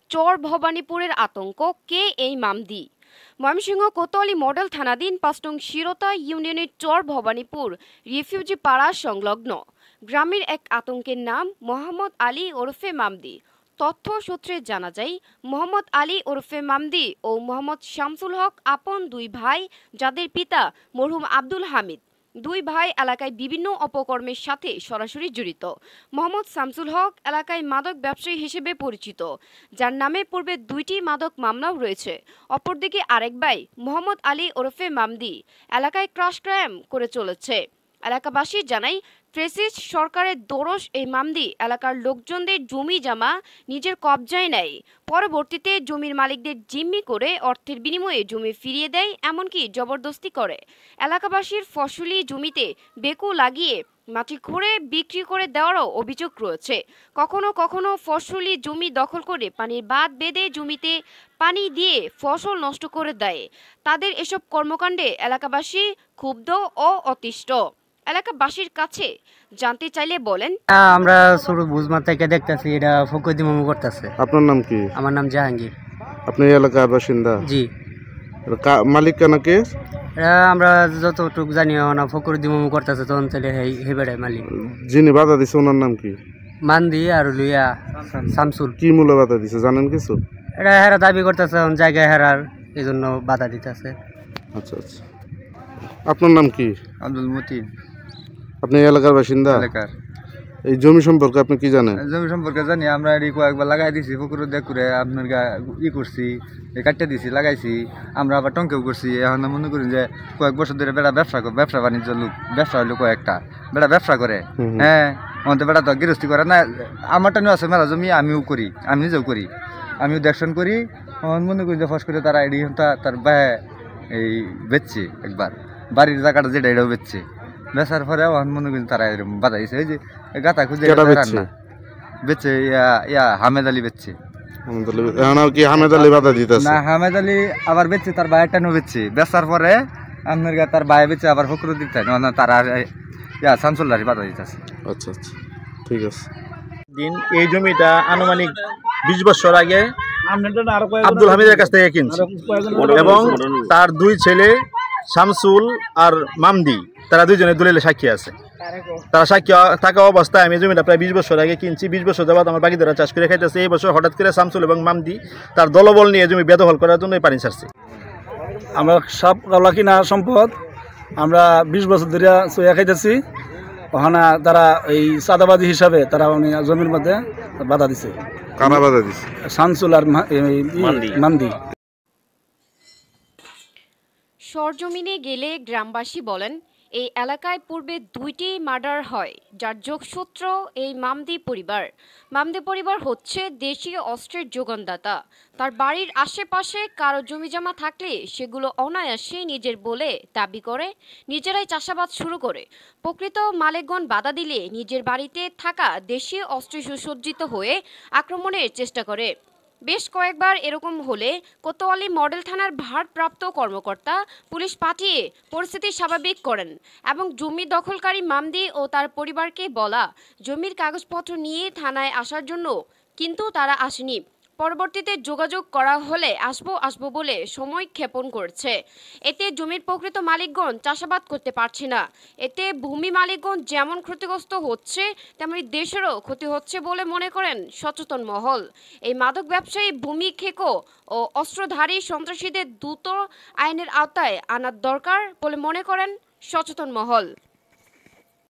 চর ভবানীপুরের আতঙ্ক কে এই মামদি। ময়মনসিংহ কোতোয়ালি মডেল থানাধীন ৫ নং শিরোতা ইউনিয়নের চর ভবানীপুর রিফিউজি পাড়া সংলগ্ন গ্রামের এক আতঙ্কের নাম মোহাম্মদ আলী ওরফে মামদি। তথ্য সূত্রে জানা যায়, মোহাম্মদ আলী ওরফে মামদি ও মোহাম্মদ শামসুল হক আপন দুই ভাই, যাদের পিতা মরহুম আব্দুল হামিদ। দুই ভাই এলাকায় বিভিন্ন অপকর্মের সাথে সরাসরি জড়িত। মোহাম্মদ শামসুল হক এলাকায় মাদক ব্যবসায়ী হিসেবে পরিচিত, যার নামে পূর্বে 2টি মাদক মামলাও রয়েছে। অপরদিকে আরেক ভাই মোহাম্মদ আলী ওরফে মামদি এলাকায় ক্রাশ ক্রাইম করে চলেছে। এলাকাবাসী জানায়, ফ্যাসিস্ট সরকারের দোরস এই মামদি এলাকার লোকজনদের জমি জমা নিজের কবজায় নেয়। পরবর্তীতে জমির মালিকদের জিম্মি করে অর্থের বিনিময়ে জমি ফিরিয়ে দেয়, এমনকি জবরদস্তি করে। এলাকাবাসীর ফসলি জমিতে বেকু লাগিয়ে মাটি খুঁড়ে বিক্রি করে দেওয়ারও অভিযোগ রয়েছে। কখনো কখনো ফসলি জমি দখল করে পানির বাঁধ বেঁধে জমিতে পানি দিয়ে ফসল নষ্ট করে দেয়। তাদের এসব কর্মকাণ্ডে এলাকাবাসী ক্ষুব্ধ ও অতিষ্ঠ। এলাকাবাসীর কাছে জানতে চাইলে বলেন, আমরা শুরু বুঝমার থেকে দেখতেছি এটা ফকুদি মামু করতেছে। আপনার নাম কি? আমার নাম জাহাঙ্গীর। আপনি এই এলাকার বাসিন্দা? জি। মালিক কেন কে? আমরা যতটুকু জানি না ফকুদি মামু করতেছে, তখন তাহলে হেবেড়ে মালিক। যিনি বাধা দিছে ওনার নাম কি? মান্দি আর লুইয়া শামসুল। কি মূল্য বাধা দিছে জানেন কিছু? এটা হেরা দাবি করতেছে জায়গায় হেরার, এই জন্য বাধা দিতেছে। আচ্ছা আচ্ছা। আপনার নাম কি? আব্দুল মতিন। আপনি এই এলাকার বাসিন্দা? এলাকার। এই জমি সম্পর্কে আপনি কি জানেন? জমি সম্পর্কে জানি, আমরা এটি কয়েকবার লাগাই দিছি, পুকুর দেখ করে আপনার করছি, কাটতে দিছি, লাগাইছি, আমরা আবার টঙ্কেও করছি। এখন মনে করি যে কয়েক বছর ধরে বেড়া ব্যবসা বাণিজ্য লোক, ব্যবসা হইলো কয়েকটা বেড়া ব্যবসা করে। হ্যাঁ, আমাদের বেড়া তো গৃহস্থী করে না। আমারটা নিয়ে আছে মেলা জমি, আমিও করি, আমি নিজেও করি, আমিও দেখশন করি। আমার মনে করি যে ফস করে তারা এটি তার ব্যয় এই বেচছে, একবার বাড়ির জায়গাটা যেটা এটাও বেচছে। বেচার পরে আমার মনে করি তারা এরকম বাধা দিচ্ছে। ওই যে গাতা খুঁজে বেচছে, হামেদ আলী বেচছে। হামেদ আলী বাধা দিতেছে না, হামেদ আলী আবার বেচছে, তার বাইরটা নিয়ে বেচছে। বেচার পরে আপনার তার বাইরে বেচছে, আবার ফকর দিতে তারা শামসুল্লাহ বাধা দিতেছে। আচ্ছা আচ্ছা, ঠিক আছে। দিন এই জমিটা আনুমানিক 20 বছর আগে আব্দুল হামিদের কাছ থেকে কিনছে এবং তার দুই ছেলে শামসুল আর মামদি, তারা দুইজনে দলিলে সাক্ষী আছে। তারা সাক্ষী থাকা অবস্থায় আমি জমিটা প্রায় 20 বছর আগে কিনছি। 20 বছর যাবত আমার বাকিদারা চাষ করে খাইতেছে। এই বছর হঠাৎ করে শামসুল এবং মামদি তার দলবল নিয়ে জমি বেদখল করার জন্য পানি ছাড়ছে। আমরা সব গাওলা কিনা সম্পদ আমরা 20 বছর ধরে চইয়া খাইতেছি। ওখানে তারা এই চাঁদাবাজি হিসাবে তারা জমির মধ্যে বাধা দিছে। কারা বাধা দিছে? শামসুল আর মামদি। সরজমিনে গেলে গ্রামবাসী বলেন, এই এলাকায় পূর্বে 2টি মার্ডার হয়, যার যোগসূত্র এই মামদি পরিবার। মামদি পরিবার হচ্ছে দেশীয় অস্ত্রের যোগানদাতা। তার বাড়ির আশেপাশে কারো জমিজমা থাকলে সেগুলো অনায়াসে নিজের বলে দাবি করে, নিজেরাই চাষাবাদ শুরু করে। প্রকৃত মালিকগণ বাধা দিলে নিজের বাড়িতে থাকা দেশীয় অস্ত্রে সুসজ্জিত হয়ে আক্রমণের চেষ্টা করে। বেশ কয়েকবার এরকম হলে কোতোয়ালি মডেল থানার ভারপ্রাপ্ত কর্মকর্তা পুলিশ পাঠিয়ে পরিস্থিতি স্বাভাবিক করেন এবং জমি দখলকারী মামদি ও তার পরিবারকে বলা জমির কাগজপত্র নিয়ে থানায় আসার জন্য, কিন্তু তারা আসেনি। পরবর্তীতে যোগাযোগ করা হলে আসবো বলে সময় ক্ষেপণ করছে। এতে জমির প্রকৃত মালিকগণ চাষাবাদ করতে পারছে না। এতে ভূমি মালিকগণ যেমন ক্ষতিগ্রস্ত হচ্ছে, তেমনি দেশেরও ক্ষতি হচ্ছে বলে মনে করেন সচেতন মহল। এই মাদক ব্যবসায়ী, ভূমি খেকো ও অস্ত্রধারী সন্ত্রাসীদের দ্রুত আইনের আওতায় আনার দরকার বলে মনে করেন সচেতন মহল।